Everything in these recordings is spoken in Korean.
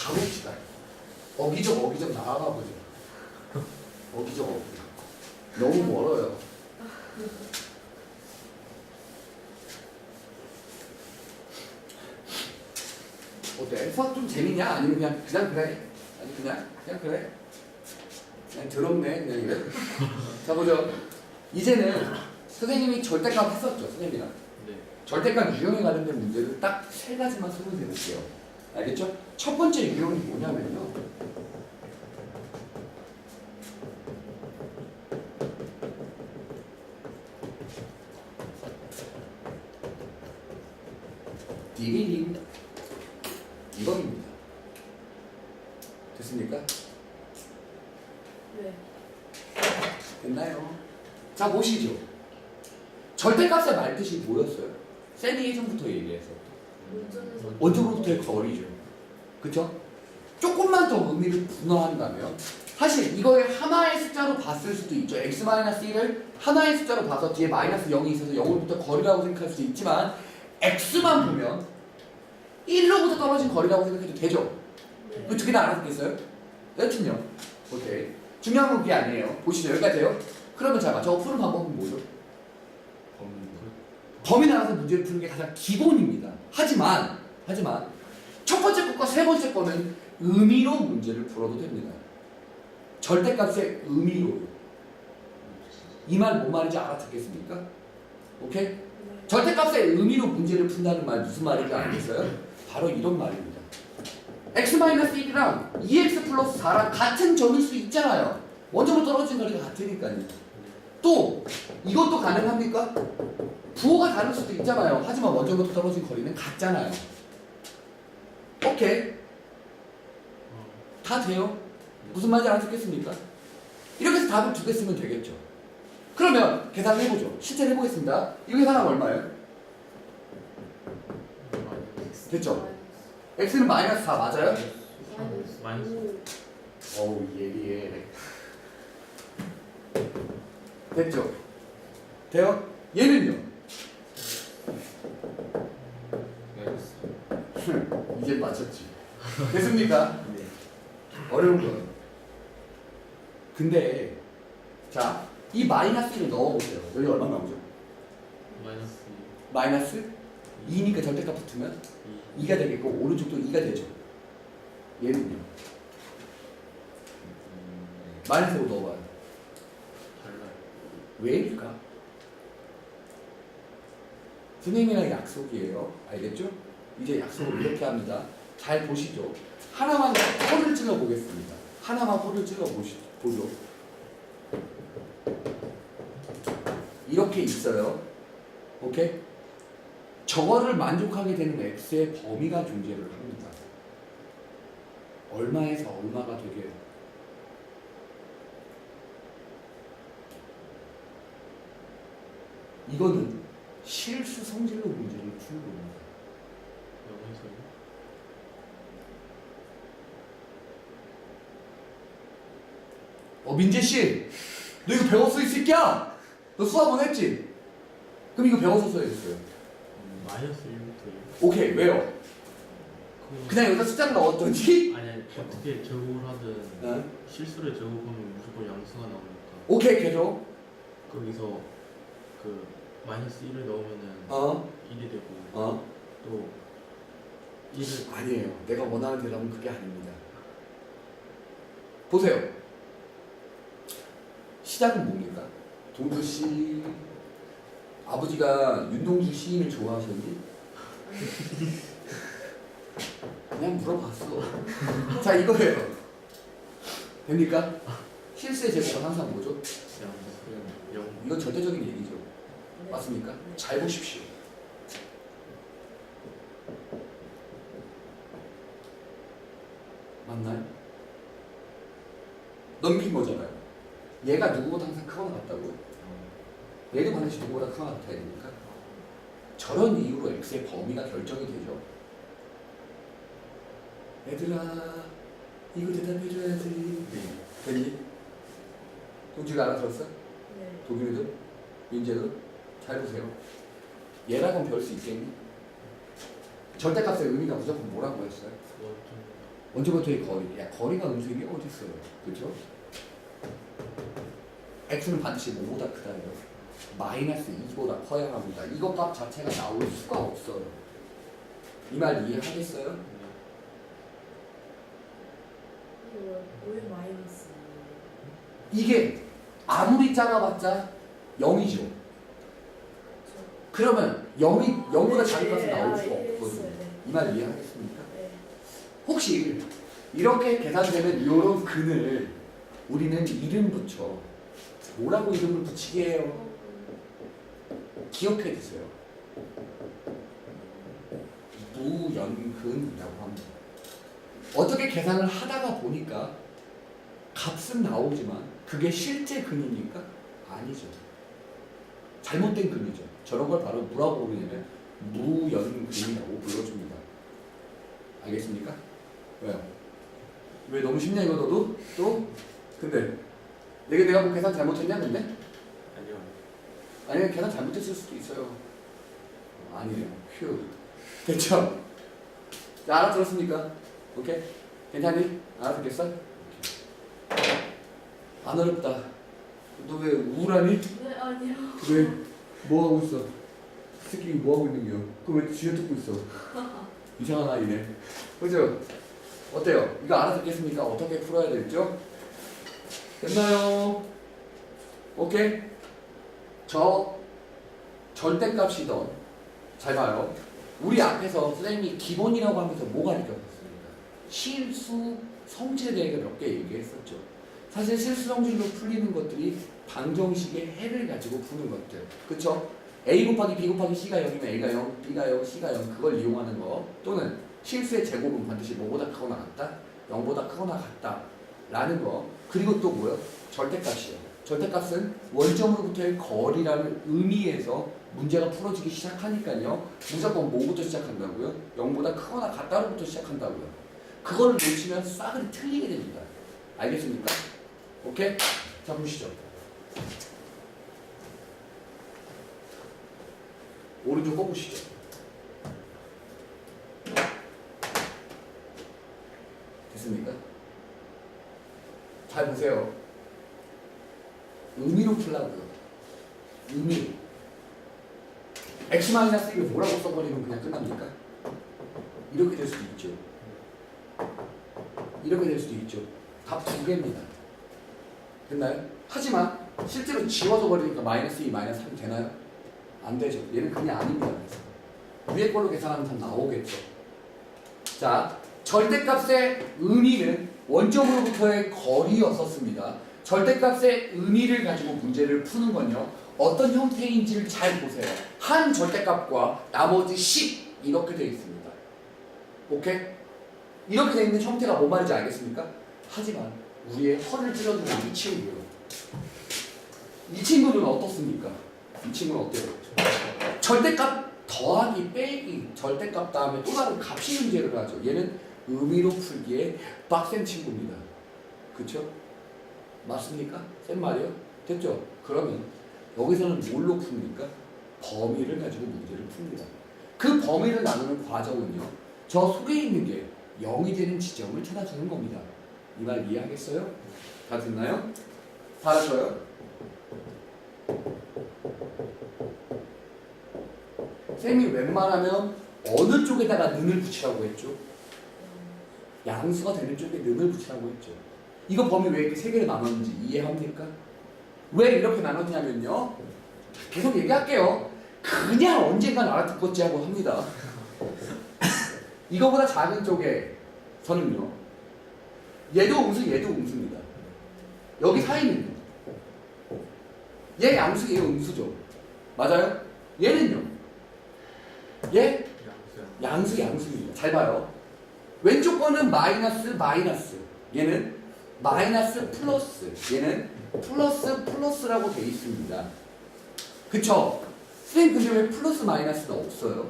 가봅시다. 어기적 나아가 보죠. 어기적. 너무 멀어요. 어때? 수학 좀 재밌냐? 아니면 그냥 그래? 아니 그냥 그래? 그냥 더럽네 그냥 이래. 자 보죠. 이제는 선생님이 절대값 했었죠, 선생님이랑. 네. 절대값 유형에 관련된 문제를 딱 세 가지만 설명해 볼게요. 알겠죠? 첫 번째 유형이 뭐냐면요. 디리링 이겁니다. 됐습니까? 네. 됐나요? 자 보시죠. 절대값의 말뜻이 뭐였어요? 쌤이 예전부터 얘기해서 원점으로부터의 거리죠. 그쵸? 조금만 더 의미를 분화한다면 사실 이걸 하나의 숫자로 봤을 수도 있죠. x-1을 하나의 숫자로 봐서 뒤에 마이너스 0이 있어서 0으로부터 거리라고 생각할 수도 있지만 x만 보면 1로부터 떨어진 거리라고 생각해도 되죠. 네. 그 두 개 다 알아듣겠어요? 여튼요. 오케이. 중요한 건 그게 아니에요. 보시죠. 여기까지요. 그러면 자, 저거 푸는 방법은 뭐죠? 범위 나눠서 문제를 푸는 게 가장 기본입니다. 하지만 첫 번째 것과 세 번째 거는 의미로 문제를 풀어도 됩니다. 절대값의 의미로. 이 말 뭔 말인지 알아듣겠습니까? 오케이? 네. 절대값의 의미로 문제를 푼다는 말 무슨 말인지 알겠어요? 바로 이런 말입니다. x-1이랑 2x 플러스 4랑 같은 점일 수 있잖아요. 원점으로 떨어진 거리가 같으니까요. 또 이것도 가능합니까? 부호가 다를 수도 있잖아요. 하지만 원점부터 떨어진 거리는 같잖아요. 오케이. 다 돼요. 무슨 말인지 알아듣겠습니까? 이렇게 해서 답을 두 개 쓰면 되겠죠. 그러면 계산을 해보죠. 실제로 해보겠습니다. 이거 계산하면 얼마예요? 됐죠? x는 마이너스 4 맞아요? 마이너스. 어우 예리해. 됐죠? 돼요? 얘는요? 이제 맞췄지. 됐습니까? 네. 어려운 건. 근데 자, 이 마이너스를 넣어보세요. 여기 얼마 나오죠? 마이너스 마이너스 2니까 절대값 붙으면 2가 되겠고 오른쪽도 2가 되죠. 얘는요? 마이너스로 넣어봐요. 달라요. 왜일까? 선생님이랑 약속이에요. 알겠죠? 이제 약속을 이렇게 합니다. 잘 보시죠. 하나만 호를 찔러 보겠습니다. 하나만 호를 찔러 보죠. 이렇게 있어요. 오케이? 저거를 만족하게 되는 x의 범위가 존재를 합니다. 얼마에서 얼마가 되게 이거는 실수 성질로 문제를 푸는 겁니다. 영어에서요? 민재씨, 너 이거 배웠어 이 새끼야? 너 수학 안 했지? 그럼 이거 배워서 써야겠어요. 마이너스 1부터 1. 오케이, 왜요? 그냥 여기다 숫자를 넣었더니 아니 어떻게 제곱을 하든 어? 실수를 제곱하면 무조건 양수가 나오니까 오케이, 계속 거기서 그 마이너스 1을 넣으면은 어? 1이 되고 어? 또 1을 아니에요. 내가 원하는 대답은 그게 아닙니다. 보세요. 시작은 뭡니까? 동주씨 아버지가 윤동주 시인을 좋아하셨니? 그냥 물어봤어. 자, 이거예요. 됩니까? 실수의 제곱은 항상 뭐죠? 양수 0. 이건 절대적인 얘기죠. 맞습니까? 잘 보십시오. 맞나요? 넘긴 거잖아요. 얘가 누구보다 항상 크거나 같다고요? 얘도 반드시 누구보다 크거나 같아야 됩니까? 저런 이유로 x의 범위가 결정이 되죠. 얘들아, 이거 대답해줘야지. 됐니? 동주가 알아들었어? 네. 독일도? 민재도? 잘 보세요. 얘라고는 배울 수 있겠니? 절대값의 의미가 무조건 뭐라고 했어요? 원점부터의 거리. 야, 거리가 음수인 게 어디 있어요? 그렇죠? x는 반드시 뭐보다 크다예요. 마이너스 2보다 커야 합니다. 이거 값 자체가 나올 수가 없어요. 이 말 이해하겠어요? 왜 마이너스? 이게 아무리 작아봤자 0이죠. 그러면 0보다 작은 값은 나올 수가 없거든요. 이 말 이해하겠습니까? 네. 혹시 이렇게 계산되는 이런 근을 우리는 이름 붙여. 뭐라고 이름을 붙이게 해요? 기억해 두세요. 무연근이라고 합니다. 어떻게 계산을 하다가 보니까 값은 나오지만 그게 실제 근이니까 아니죠. 잘못된 근이죠. 저런 걸 바로 뭐라고 부르냐면 무연근이라고 불러줍니다. 알겠습니까? 왜요? 왜 너무 쉽냐 이거 너도? 또? 근데 내가 뭐 계산 잘못했냐 근데? 아니요. 아니면 계산 잘못했을 수도 있어요. 아니에요. 휴. 됐죠? 자, 알아들었습니까? 오케이? 괜찮니? 알아듣겠어? 오케이. 안 어렵다. 너 왜 우울하니? 네, 아니요. 왜? 뭐 하고 있어? 새끼 뭐 하고 있는 거야? 그거 왜 쥐어 뜯고 있어? 이상한 아이네. 그죠? 어때요? 이거 알아듣겠습니까? 어떻게 풀어야 될죠? 됐나요? 오케이? 저 절대값이던 잘 봐요. 우리 앞에서 선생님이 기본이라고 하면서 뭐가 느껴졌습니까? 실수 성질에 대해 몇 개 얘기했었죠. 사실 실수 성질로 풀리는 것들이 방정식의 해를 가지고 푸는 것들. 그쵸? A 곱하기 B 곱하기 C가 0이면 A가 0, B가 0, C가 0 그걸 이용하는 거 또는 실수의 제곱은 반드시 뭐보다 크거나 같다? 0보다 크거나 같다 라는 거. 그리고 또 뭐요? 절대값이요. 절대값은 원점으로부터의 거리라는 의미에서 문제가 풀어지기 시작하니까요. 무조건 뭐부터 시작한다고요? 0보다 크거나 같다로부터 시작한다고요. 그걸 놓치면 싸그리 틀리게 됩니다. 알겠습니까? 오케이? 자, 보시죠. 오른쪽 꼽으시죠. 됐습니까? 잘 보세요. 의미로 풀라고요. 의미로. x-1을 뭐라고 써버리면 그냥 끝납니까? 이렇게 될 수도 있죠. 이렇게 될 수도 있죠. 답 두 개입니다. 됐나요? 하지만 실제로 지워져 버리니까 마이너스 2, 마이너스 3이 되나요? 안 되죠. 얘는 그냥 아닙니다. 그래서 위에 걸로 계산하면 다 나오겠죠. 자, 절대값의 의미는 원점으로부터의 거리였었습니다. 절대값의 의미를 가지고 문제를 푸는 건요. 어떤 형태인지를 잘 보세요. 한 절대값과 나머지 10 이렇게 되어 있습니다. 오케이? 이렇게 되어 있는 형태가 뭔 말인지 알겠습니까? 하지만 우리의 허를 찔러주는 이 친구요. 이 친구는 어떻습니까? 이 친구는 어때요? 절대값 더하기 빼기 절대값 다음에 또 다른 값이 문제를 하죠. 얘는 의미로 풀기에 빡센 친구입니다. 그쵸? 맞습니까? 센 말이요? 됐죠? 그러면 여기서는 뭘로 풉니까? 범위를 가지고 문제를 풉니다. 그 범위를 나누는 과정은요. 저 속에 있는 게 0이 되는 지점을 찾아주는 겁니다. 이 말 이해하겠어요? 다 듣나요? 다 알았어요? 쌤이 웬만하면 어느 쪽에다가 는을 붙이라고 했죠? 양수가 되는 쪽에 는을 붙이라고 했죠. 이거 범위 왜 이렇게 세 개로 나눴는지 이해합니까? 왜 이렇게 나눴냐면요. 계속 얘기할게요. 그냥 언젠간 알아듣겠지 하고 합니다. 이거보다 작은 쪽에서는요. 얘도 음수, 얘도 음수입니다. 여기 사이는요. 얘 양수, 얘 음수죠. 맞아요? 얘는요. 얘 양수, 양수입니다. 잘 봐요. 왼쪽 거는 마이너스, 마이너스. 얘는 마이너스, 플러스. 얘는 플러스, 플러스라고 돼 있습니다. 그쵸? 선생님 근데 왜 플러스, 마이너스가 없어요?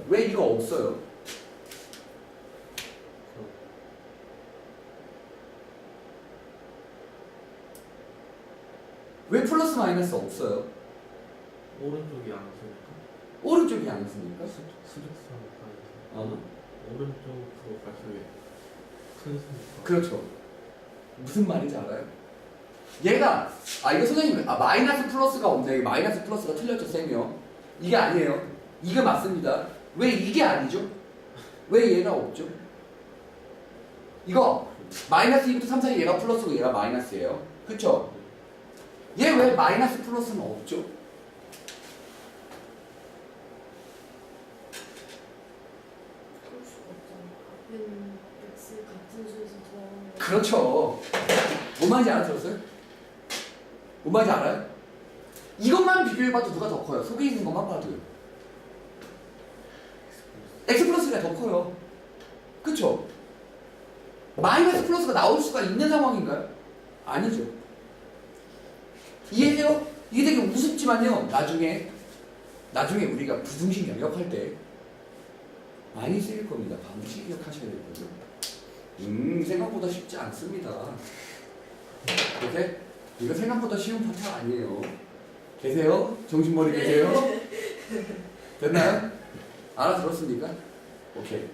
왜 이거 없어요? 왜 플러스, 마이너스 없어요? 오른쪽이 양수니까. 오른쪽이 양수니까? 수직선 어. 오른쪽으로 갈수록 큰 수니까. 그렇죠. 무슨 말인지 알아요? 얘가 이거 선생님 마이너스 플러스가 없네. 마이너스 플러스가 틀렸죠 쌤이요. 이게 아니에요. 이게 맞습니다. 왜 이게 아니죠? 왜 얘가 없죠? 이거 마이너스 2부터 3 사이 얘가 플러스고 얘가 마이너스예요. 그쵸? 얘 왜 마이너스 플러스는 없죠? 그럴 수가 없잖아. 앞에는 x 같은 수에서 더하는 거. 그렇죠. 뭔 말인지 알아들었어요? 뭔 말인지 알아요? 이것만 비교해봐도 누가 더 커요? 속에 있는 것만 봐도요. x 플러스가 더 커요. 그쵸? 마이너스 플러스가 나올 수가 있는 상황인가요? 아니죠. 이해해요? 이게 되게 우습지만요. 나중에 우리가 부등식 영역할 때 많이 쓰일 겁니다. 반드시 기억하셔야 되거든요. 생각보다 쉽지 않습니다. 이렇게 이거 생각보다 쉬운 파트 아니에요. 계세요? 정신머리 계세요? 됐나요? 알아들었습니까? 오케이.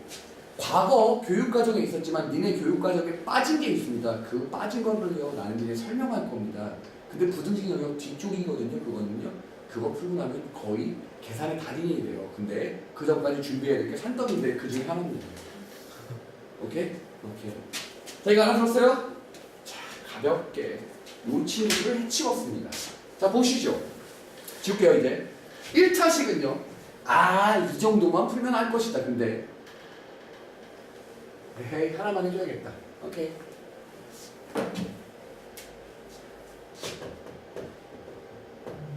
과거 교육과정에 있었지만 니네 교육과정에 빠진 게 있습니다. 그 빠진 거를요 나는 이제 설명할 겁니다. 근데 부등식 영역 뒤쪽이거든요. 그거는요. 그거 풀고 나면 거의 계산의 달인이 돼요. 근데 그 전까지 준비해야 될 게 산더미인데 그 중에 하나입니다. 오케이? 오케이. 자, 이거 알아들었어요? 자, 가볍게 요 친구를 해치웠습니다. 자, 보시죠. 지울게요, 이제. 1차식은요. 이 정도만 풀면 알 것이다. 근데 에헤이, 하나만 해줘야겠다. 오케이.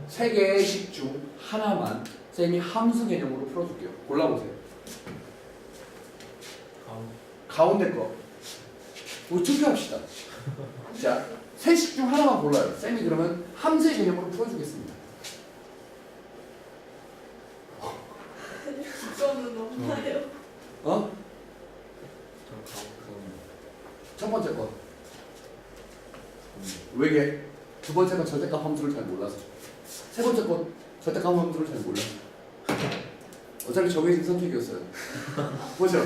세 개의 식 중 하나만 쌤이 함수 개념으로 풀어줄게요. 골라보세요. 가운데 거. 우리 투표합시다. 자, 세 식 중 하나만 골라요. 쌤이 그러면 함수의 개념으로 풀어주겠습니다. 이거는 없나요? 어? 저 가운데. 첫 번째 거. 왜게? 두 번째 건 절대값 함수를 잘 몰라서. 세 번째 건 절대값 함수를 잘 몰라. 어차피 정해진 선택이었어요. 보죠.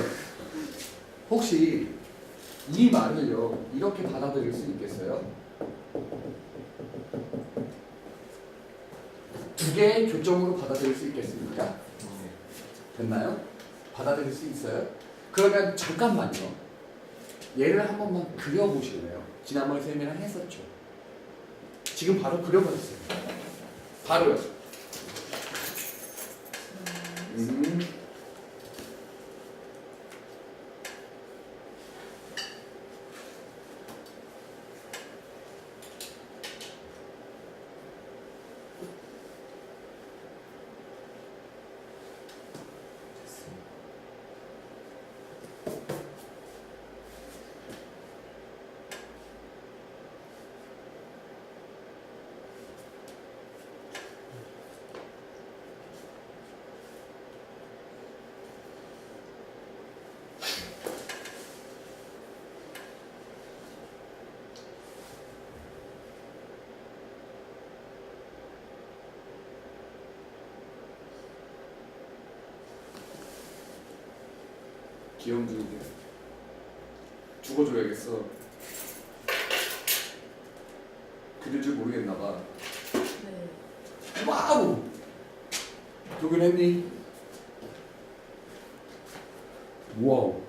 혹시 이 말을요 이렇게 받아들일 수 있겠어요? 두 개의 교점으로 받아들일 수 있겠습니까? 됐나요? 받아들일 수 있어요? 그러면 잠깐만요. 얘를 한 번만 그려보실래요? 지난번에 쌤이랑 했었죠. 지금 바로 그려버렸어요. 바로요. 귀여운 중인데 죽어줘야겠어. 그릴 줄 모르겠나봐. 네. 와우! 도균했니? 와우.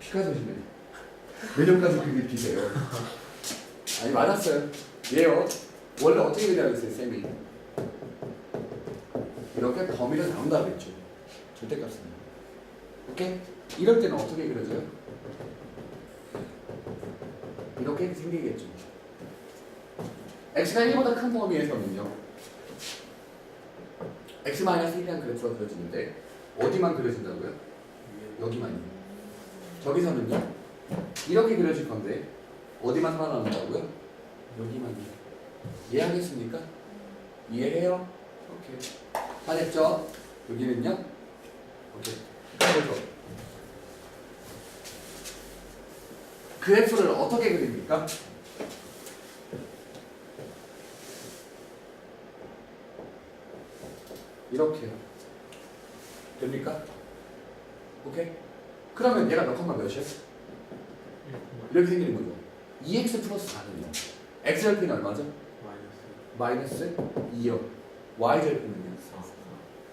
피가 터지네. 내년까지 그게 비세요. 아니 맞았어요. 얘요. 원래 어떻게 그리라고 했어요 쌤이? 이렇게 범위가 나온다 그랬죠. 절대값은. 오케이? 이럴 때는 어떻게 그려져요? 이렇게 생기겠죠. x가 1보다 큰 범위에서는요. x-1이라는 그래프가 그려지는데 어디만 그려진다고요? 여기만요. 저기서는요. 이렇게 그려질 건데 어디만 살아남는다고요? 여기만요. 이해하겠습니까? 이해해요? 오케이. 다 됐죠? 여기는요? 오케이. 그래서 그래프를 어떻게 그립니까? 이렇게요. 됩니까? 오케이? 그러면 얘가 몇 컴마 몇이야? 이렇게 생기는 거죠. 2x 플러스 4는요. x절편이 얼마죠? 마이너스 2요. y절편은요?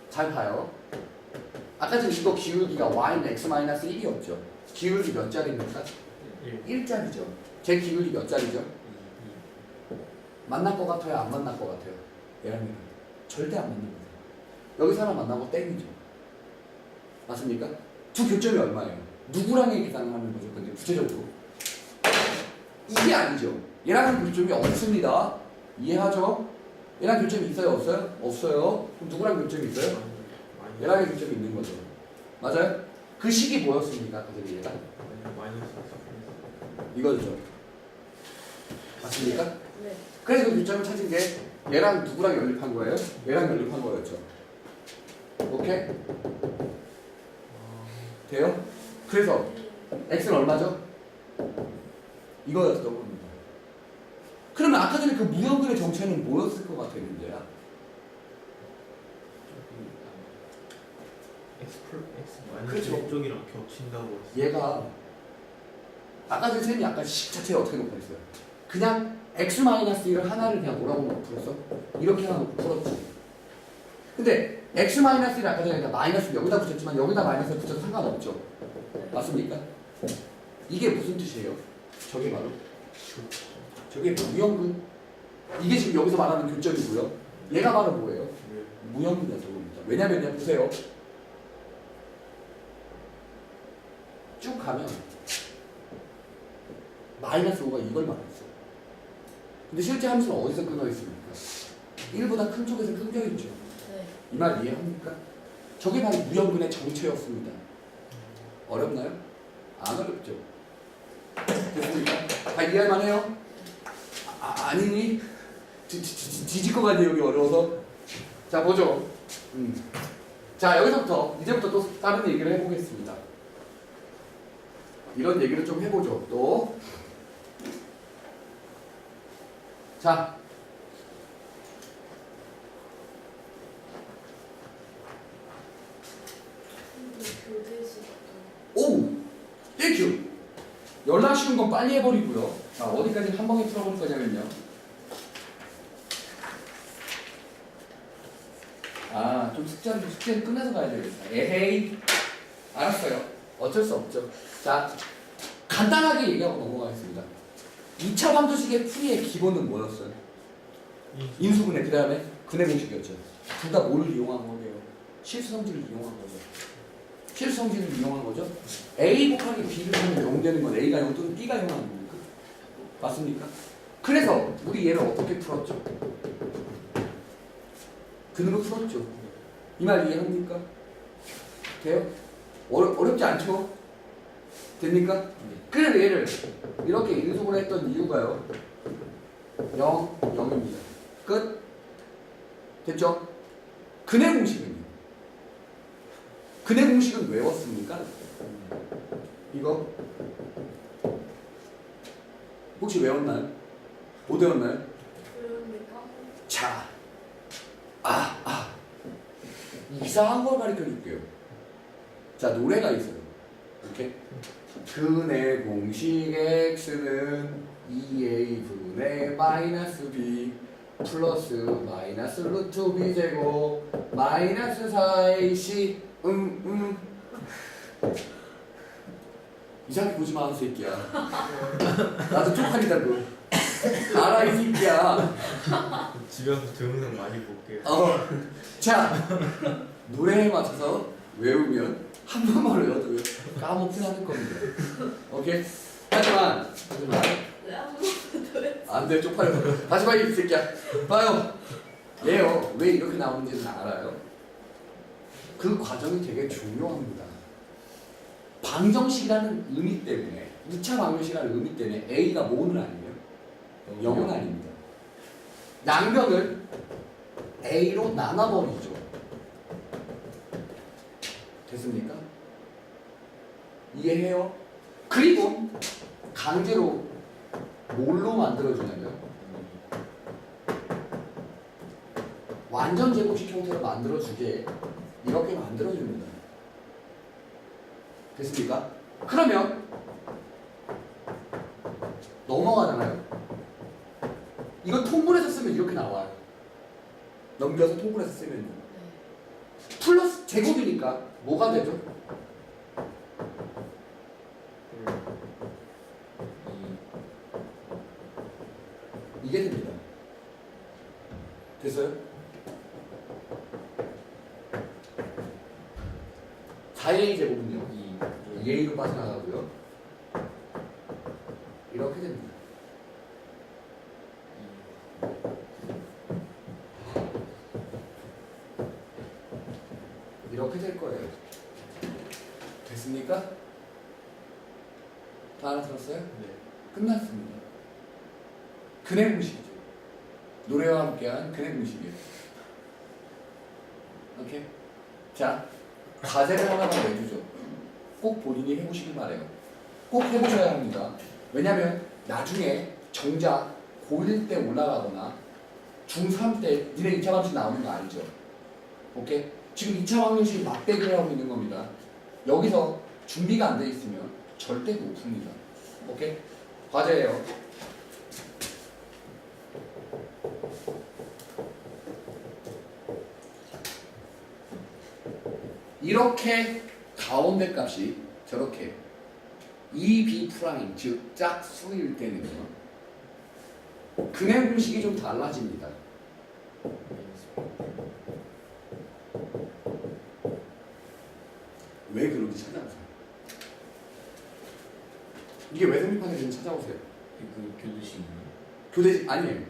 잘 봐요. 아까 전에 이거 기울기가 y는 x 마이너스 1이었죠. 기울기 몇 자리입니까? 1자리죠. 제 기울기 몇 자리죠? 만날 것 같아요? 안 만날 것 같아요? 얘랑 얘랑 절대 안 만난 거예요. 여기서 하나 만나고 땡이죠. 맞습니까? 두 교점이 얼마예요? 누구랑의 계산을 하는 거죠? 근데 구체적으로 이게 아니죠. 얘랑은 교점이 없습니다. 이해하죠? 얘랑 교점이 있어요? 없어요? 없어요. 그럼 누구랑 교점이 있어요? 얘랑의 교점이 있는 거죠. 맞아요? 그 식이 뭐였습니까? 그들이 얘가? 이거죠. 맞습니까? 네. 그래서 그 교점을 찾은 게 얘랑 누구랑 연립한 거예요? 얘랑 연립한 거였죠. 오케이? 돼요? 그래서 x는 얼마죠? 이거였던 겁니다. 그러면 아까 전에 그 무형근의 정체는 뭐였을 것 같아요, 문제야? 그렇죠. 쪽이랑 겹친다고 했어요. 얘가 아까 전에 쌤이 아까 식 자체를 어떻게 놓고 했어요? 그냥 x-1을 하나를 그냥 뭐라고 놓고 풀었어? 이렇게 하나 놓고 풀었지. 근데 x-1을 아까 전에 마이너스 여기다 붙였지만 여기다 마이너스 붙여도 상관없죠. 맞습니까? 이게 무슨 뜻이에요? 저게 바로 저게 무형근. 이게 지금 여기서 말하는 교점이고요. 얘가 바로 뭐예요? 무형근이라서 그럽니다. 왜냐면요, 보세요. 쭉 가면 마이너스 5가 이걸 말했어. 근데 실제 함수는 어디서 끊어 있습니까? 1보다 큰 쪽에서 끊겨 있죠. 네. 이 말 이해합니까? 저게 바로 무형근의 정체였습니다. 어렵나요? 안 어렵죠. 됐습니까? 다 이해할 만해요? 아니니? 뒤질 것 같네, 여기 어려워서. 자, 보죠. 자, 여기서부터 이제부터 또 다른 얘기를 해보겠습니다. 이런 얘기를 좀 해보죠. 또. 자. 교재식도. 오! 1큐! 연락 쉬운 건 빨리 해버리고요. 자, 어디까지 한 방에 풀어볼 거냐면요. 아, 좀 숙제는 끝내서 가야 되겠다. 에헤이. 알았어요. 어쩔 수 없죠. 자, 간단하게 얘기하고 넘어가겠습니다. 2차 방정식의 풀이의 기본은 뭐였어요? 인수분해, 그 다음에 근해 공식이었죠. 둘 다 뭐를 이용한 거예요? 실수성질을 이용한 거죠. 실수성질을 이용한 거죠. A 곱하기 B를 하면 0 되는 건 A가 0 또는 B가 0 아닙니까? 맞습니까? 그래서 우리 얘를 어떻게 풀었죠? 근으로 풀었죠. 이 말 이해합니까? 돼요? 어렵지 않죠? 됩니까? 그래서 얘를 이렇게 인수분해 했던 이유가요. 0, 0입니다. 끝? 됐죠? 근해 공식은요? 근해 공식은 외웠습니까? 이거? 혹시 외웠나요? 못 외웠나요? 그러니까. 자, 이상한 걸 가르쳐 줄게요. 자, 노래가 있어요. 이렇게. 근의 공식 x는 2a분의 마이너스 b 플러스 마이너스 루트 b 제곱 마이너스 4ac 이상하게 보지 마, 이 새끼야. 나도 쪽팔리다고. 알아, 이 새끼야. 집에 가서 동영상 많이 볼게요. 자, 노래에 맞춰서 외우면 한 번만 외워도 까먹진 않을 겁니다. 오케이? 하지만 왜 아무것도 해? 안 돼, 쪽팔려. 다시 봐, 이 새끼야. 봐요. 얘요, 왜 이렇게 나오는지는 알아요. 그 과정이 되게 중요합니다. 방정식이라는 의미 때문에, 2차 방정식이라는 의미 때문에 A가 뭐는 아니에요? 0은 아닙니다. 양변을 A로 나눠버리죠. 됐습니까? 이해해요? 그리고 강제로 뭘로 만들어주냐면 완전 제곱식 형태로 만들어주게 이렇게 만들어줍니다. 됐습니까? 그러면 넘어가잖아요. 이거 통분해서 쓰면 이렇게 나와요. 넘겨서 통분해서 쓰면 네. 플러스 제곱이니까 뭐가 되죠? 이게 됩니다. 됐어요? 4A 제곱은요? 2A로 빠져나가고요. 이렇게 됩니다. 이렇게 될 거예요. 됐습니까? 다 알아들었어요? 네. 끝났습니다. 근해 공식이죠. 노래와 함께한 근해 공식이에요. 오케이? 자, 과제를 하나만 내주죠. 꼭 본인이 해보시길 바래요. 꼭 해보셔야 합니다. 왜냐면 나중에 정작 고1 때 올라가거나 중3 때 니네 2차 방식 나오는 거 알죠? 오케이? 지금 2차 방정식이 맞대결 하고 있는 겁니다. 여기서 준비가 안 돼 있으면 절대 못 풉니다. 오케이? 과제예요. 이렇게 가운데 값이 저렇게 2b 프라임 즉 짝수일 때는요 근해 공식이 좀 달라집니다. 왜 그런지 찾아보세요. 이게 왜 성립하는지 찾아보세요. 그 교두식이요? 교대식 아니에요.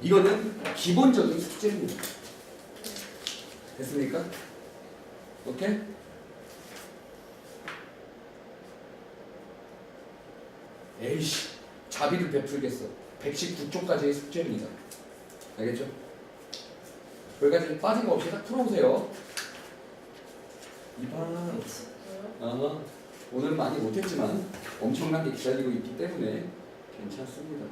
이거는 기본적인 숙제입니다. 됐습니까? 오케이? 에이씨, 자비를 베풀겠어. 119쪽까지의 숙제입니다. 알겠죠? 여기까지 빠진 거 없이 딱 풀어보세요. 이반. 오늘 많이 못했지만 엄청나게 기다리고 있기 때문에 괜찮습니다.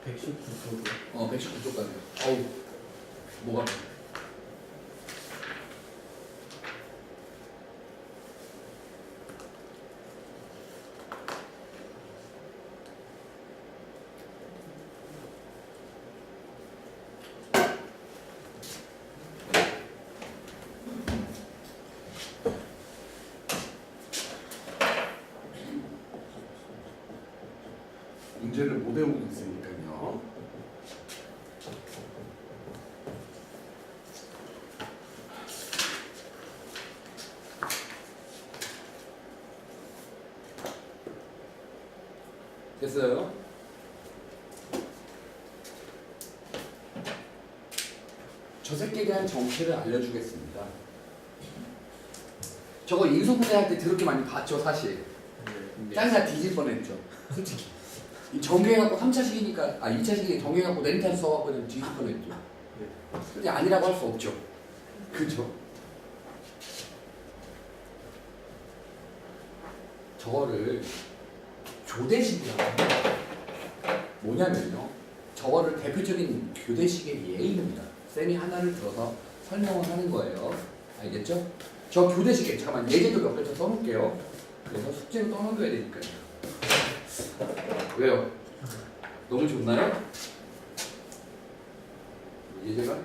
백 119도로 119쪽까지. 어우, 뭐가? 문제를 못 외우고 있으니까요. 됐어요? 저 새끼에 대한 정체를 알려주겠습니다. 저거 인수분해 할 때 더럽게 많이 봤죠, 사실. 네. 짱나 뒤질 뻔했죠, 솔직히. 이 정리해갖고 3차식이니까, 2차식이 정리해갖고 내리탄 써갖고는 뒤질 뻔했죠. 네. 근데 아니라고 할 수 없죠. 그죠? 저거를 교대식이라고 합니다. 뭐냐면요, 저거를 대표적인 교대식의 예입니다. 쌤이 하나를 들어서 설명을 하는 거예요. 알겠죠? 저 교대식에 잠깐만 예제도 몇 개 더 써놓을게요. 그래서 숙제로 떠넘겨야 되니까요. 왜요? 너무 좋나요? 예제가?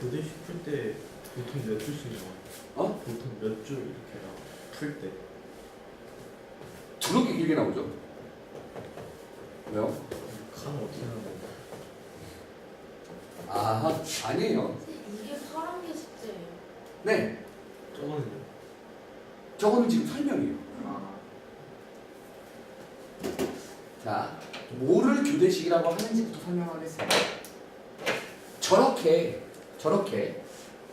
교대식 풀 때 보통 몇 줄씩 나와요? 어? 보통 몇 줄 이렇게 나와 풀 때? 저렇게 길게 나오죠? 왜요? 칸 어떻게 나와요? 아, 아니에요. 이게 파란 게 숙제예요. 네, 저거는요? 저거는 지금 설명이에요. 자, 뭐를 교대식이라고 하는지부터 설명하겠습니다. 저렇게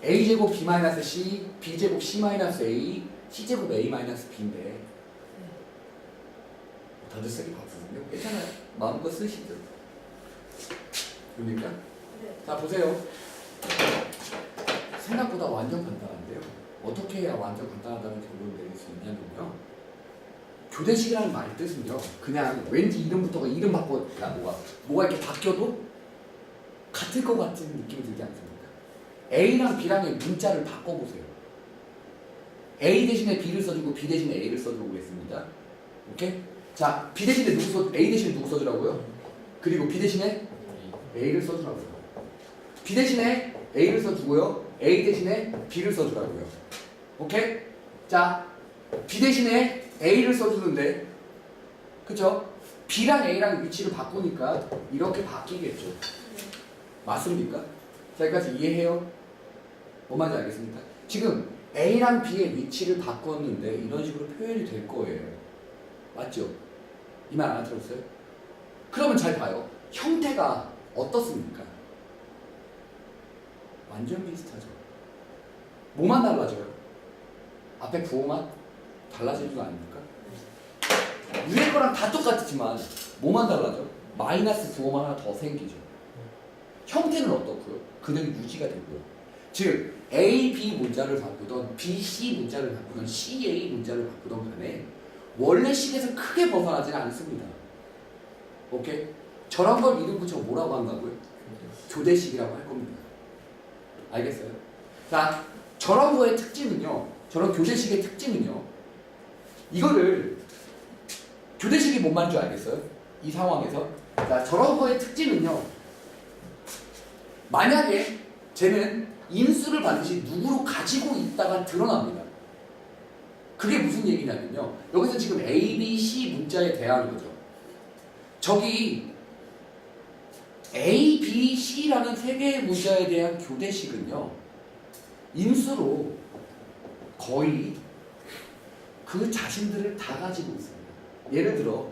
a제곱 b-c, b제곱 c-a, c제곱 a-b인데 다들 쓰기 바쁘군요. 괜찮아요. 마음껏 쓰시죠. 그러니까 네. 자, 보세요. 생각보다 완전 간단한데요. 어떻게 해야 완전 간단하다는 결론을 내릴 수 있냐면요. 교대식이라는 말 뜻은요. 그냥 왠지 이름부터가 이름 바꿔 뭐가 이렇게 바뀌어도 같을 것 같은 느낌이 들지 않습니까? A랑 B랑의 문자를 바꿔보세요. A 대신에 B를 써주고 B 대신에 A를 써주고 그랬습니다. 오케이? 자, B 대신에 A 대신에 누구 써주라고요? 그리고 B 대신에 A를 써주라고요. B 대신에 A를 써주고요. A 대신에 B를 써주라고요. 오케이? 자, B 대신에 A를 써주는데, 그쵸? B랑 A랑 위치를 바꾸니까 이렇게 바뀌겠죠. 맞습니까? 자, 여기까지 이해해요? 뭔 말인지 알겠습니까? 지금 A랑 B의 위치를 바꿨는데 이런 식으로 표현이 될 거예요. 맞죠? 이 말 알아들었어요? 그러면 잘 봐요. 형태가 어떻습니까? 완전 비슷하죠. 뭐만 달라져요? 앞에 부호만 달라지는 거 아닙니까? 위에 거랑 다 똑같지만 뭐만 달라져? 마이너스 부호만 하나 더 생기죠. 형태는 어떻고요? 그대로 유지가 되고요. 즉 A, B 문자를 바꾸던 B, C 문자를 바꾸던 C, A 문자를 바꾸던 간에 원래 식에서 크게 벗어나지는 않습니다. 오케이? 저런 걸 이름 붙여 뭐라고 한다고요? 교대식이라고 할 겁니다. 알겠어요? 자, 저런 거의 특징은요. 저런 교대식의 특징은요. 이거를 교대식이 뭔 말인 줄 알겠어요? 이 상황에서. 자, 저런 거의 특징은요. 만약에 쟤는 인수를 반드시 누구로 가지고 있다가 드러납니다. 그게 무슨 얘기냐면요. 여기서 지금 A, B, C 문자에 대한 거죠. 저기 A, B, C라는 세 개의 문자에 대한 교대식은요. 인수로 거의 그 자신들을 다 가지고 있습니다. 예를 들어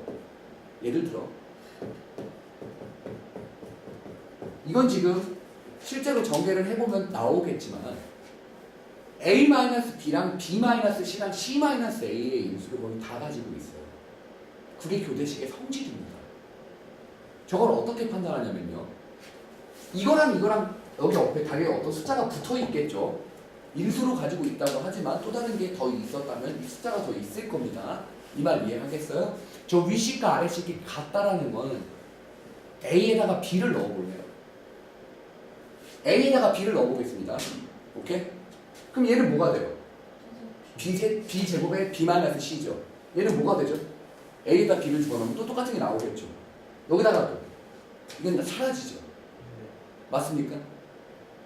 이건 지금 실제로 전개를 해보면 나오겠지만 A-B랑 B-C랑 C-A의 인수를 거의 다 가지고 있어요. 그게 교대식의 성질입니다. 저걸 어떻게 판단하냐면요. 이거랑 여기 옆에 당연히 어떤 숫자가 붙어 있겠죠. 인수로 가지고 있다고 하지만 또 다른 게 더 있었다면 이 숫자가 더 있을 겁니다. 이 말 이해하겠어요? 저 위식과 아래식이 같다라는 건 A에다가 B를 넣어볼래요. A에다가 B를 넣어보겠습니다. 오케이? 그럼 얘는 뭐가 돼요? B제곱에 B-C죠. 얘는 뭐가 되죠? A에다 B를 집어넣으면 또 똑같은 게 나오겠죠. 여기다가 또 이건 다 사라지죠. 맞습니까?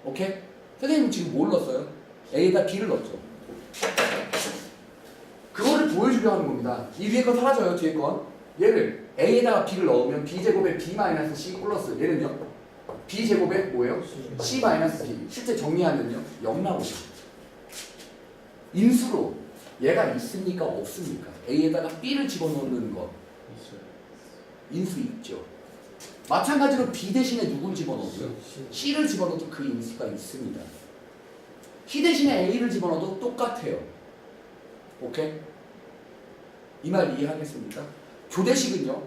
오케이? 선생님 지금 뭘 넣었어요? A에다 B를 넣었죠. 그거를 보여주려 하는 겁니다. 이 위에 건 사라져요. 뒤에 건. 얘를 A에다가 B를 넣으면 B제곱에 B-C 플러스 얘는요? B제곱에 뭐예요? C-B. 실제 정리하면요. 0 나오죠. 인수로 얘가 있습니까? 없습니까? A에다가 B를 집어넣는 거. 인수 있죠. 마찬가지로 B 대신에 누굴 집어넣어도요? C를 집어넣어도 그 인수가 있습니다. C 대신에 A를 집어넣어도 똑같아요. 오케이? 이 말 이해하겠습니까? 교대식은요.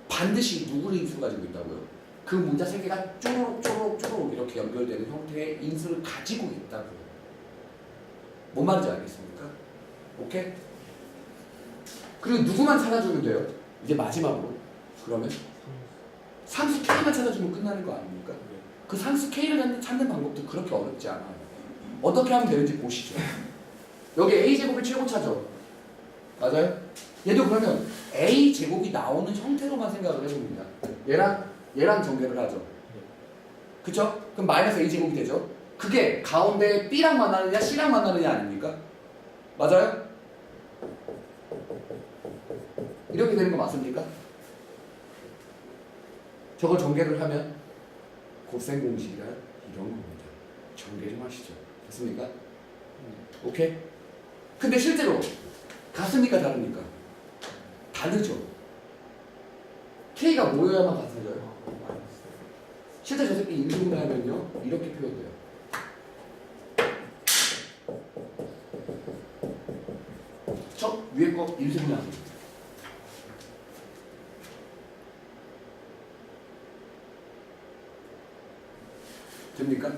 반드시 누구를 인수 가지고 있다고요? 그 문자 세 개가 쪼로록 이렇게 연결되는 형태의 인수를 가지고 있다고요. 뭔 말인지 알겠습니까? 오케이? 그리고 누구만 찾아주면 돼요? 이제 마지막으로. 그러면 상수 K만 찾아주면 끝나는 거 아닙니까? 그 상수 K를 찾는 방법도 그렇게 어렵지 않아요. 어떻게 하면 되는지 보시죠. 여기 A제곱이 최고차죠? 맞아요? 얘도 그러면 A제곱이 나오는 형태로만 생각을 해봅니다. 얘랑 전개를 하죠. 그쵸? 그럼 마이너스 A제곱이 되죠? 그게 가운데 B랑 만나느냐 C랑 만나느냐 아닙니까? 맞아요? 이렇게 되는 거 맞습니까? 저걸 전개를 하면 곱셈 공식이란 이런 겁니다. 전개 좀 하시죠. 됐습니까? 오케이? 근데 실제로 같습니까? 다릅니까? 다르죠. K가 모여야만 같아져요. 실제 저 새끼 인수분해 하면요 이렇게 표현돼요. 첫 위에 거 인수분해 합니다. 됩니까?